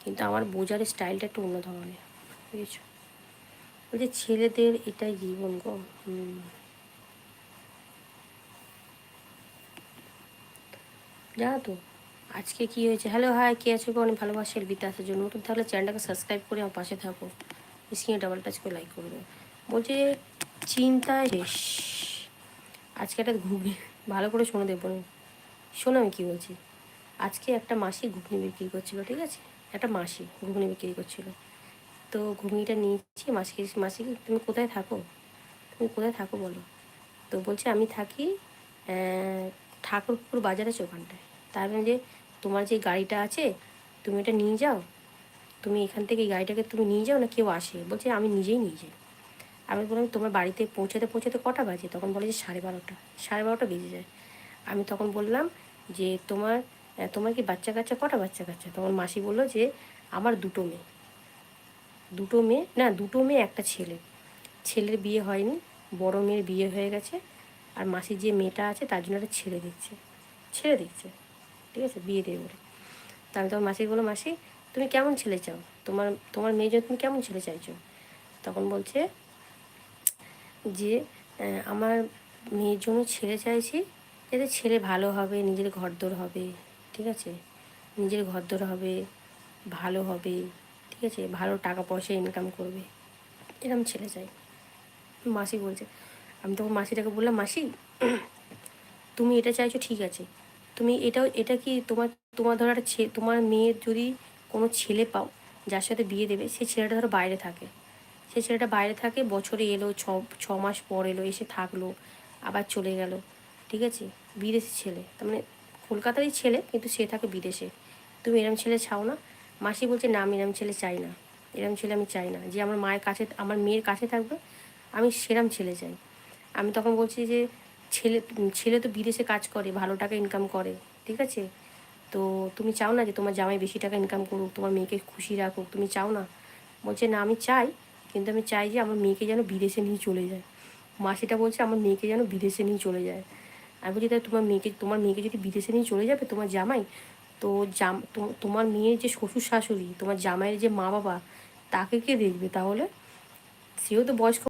কিন্তু আমার বোঝার স্টাইলটা একটু অন্য ধরনের, বুঝেছো? বলছে ছেলেদের এটাই জীবন গো। জানো তো আজকে কি হয়েছে? হ্যালো হাই, কে আছো গো? অনেক ভালোবাসার বিতাসের জন্য নতুন তাহলে চ্যানেলটাকে সাবস্ক্রাইব করে আমার পাশে থাকো, স্ক্রিনে ডাবল টাচ করে লাইক করে দেবো। বলছে চিন্তায় শেষ। আজকে একটা ঘুগনি, ভালো করে শোনো দেবো না, শোনো আমি কী বলছি। আজকে একটা মাসি ঘুগনি বিক্রি করছিল, ঠিক আছে? একটা মাসি ঘুগনি বিক্রি করছিল। তো ঘুগনিটা নিয়েছি, মাসিকে মাসি তুমি কোথায় থাকো, তুমি কোথায় থাকো বলো? তো বলছে আমি থাকি ঠাকুরপুর বাজার আছে ওখানটায়। তার মানে যে তোমার যে গাড়িটা আছে তুমি এটা নিয়ে যাও, তুমি এখান থেকে এই গাড়িটাকে তুমি নিয়ে যাও না কেউ আসে? বলছে আমি নিজেই নিয়ে যাই। আমি বললাম তোমার বাড়িতে পৌঁছাতে পৌঁছাতে কটা বাজে? তখন বলে যে 12:30। 12:30 বেজে যায়। আমি তখন বললাম যে তোমার তোমার কি বাচ্চা কাচ্চা কটা বাচ্চা কাচ্চা? তখন মাসি বললো যে আমার দুটো মেয়ে। দুটো মেয়ে না, দুটো মেয়ে একটা ছেলে। ছেলের বিয়ে হয়নি, বড় মেয়ের বিয়ে হয়ে গেছে। আর মাসির যে মেয়েটা আছে তার জন্য একটা ছেলে দেখছে, ছেলে দেখছে, ঠিক আছে, বিয়ে দেবে বলে। তা আমি তখন মাসিকে বললাম মাসি তুমি কেমন ছেলে চাও, তোমার তোমার মেয়ের জন্য তুমি কেমন ছেলে চাইছো? তখন বলছে যে আমার মেয়ের জন্য ছেলে চাইছি, যাতে ছেলে ভালো হবে, নিজের ঘরদোর হবে, ঠিক আছে, নিজের ঘরদোর হবে, ভালো হবে, ঠিক আছে, ভালো টাকা পয়সা ইনকাম করবে, এরকম ছেলে চাই। মাসি বলছে, আমি তখন মাসিটাকে বললাম মাসি তুমি এটা চাইছো ঠিক আছে, তুমি এটা কি তোমার তোমার ধরো একটা তোমার মেয়ের যদি কোনো ছেলে পাও যার সাথে বিয়ে দেবে, সেই ছেলেটা ধরো বাইরে থাকে, সেই ছেলেটা বাইরে থাকে, বছরে এলো, ছ মাস পর এলো, এসে থাকলো, আবার চলে গেল, ঠিক আছে, বিদেশি ছেলে, তার মানে কলকাতারই ছেলে কিন্তু সে থাকে বিদেশে, তুমি এরম ছেলে চাও না? মাসি বলছে না আমি এরম ছেলে চাই না, এরম ছেলে আমি চাই না, যে আমার মায়ের কাছে আমার মেয়ের কাছে থাকবে, আমি সেরম ছেলে চাই। আমি তখন বলছি যে ছেলে ছেলে তো বিদেশে কাজ করে, ভালো টাকা ইনকাম করে, ঠিক আছে, তো তুমি চাও না যে তোমার জামাই বেশি টাকা ইনকাম করুক, তোমার মেয়েকে খুশি রাখুক, তুমি চাও না? বলছে না আমি চাই, কিন্তু আমি চাই যে আমার মেয়েকে যেন বিদেশে নিয়ে চলে যায়। মাসিটা বলছে আমার মেয়েকে যেন বিদেশে নিয়ে চলে যায়। আমি বলছি তাই তোমার মেয়েকে যদি বিদেশে নিয়ে চলে যাবে তোমার জামাই, তো তোমার মেয়ের যে শ্বশুর শাশুড়ি, তোমার জামাইয়ের যে মা বাবা, তাকে কে দেখবে তাহলে? সেও তো বয়স্ক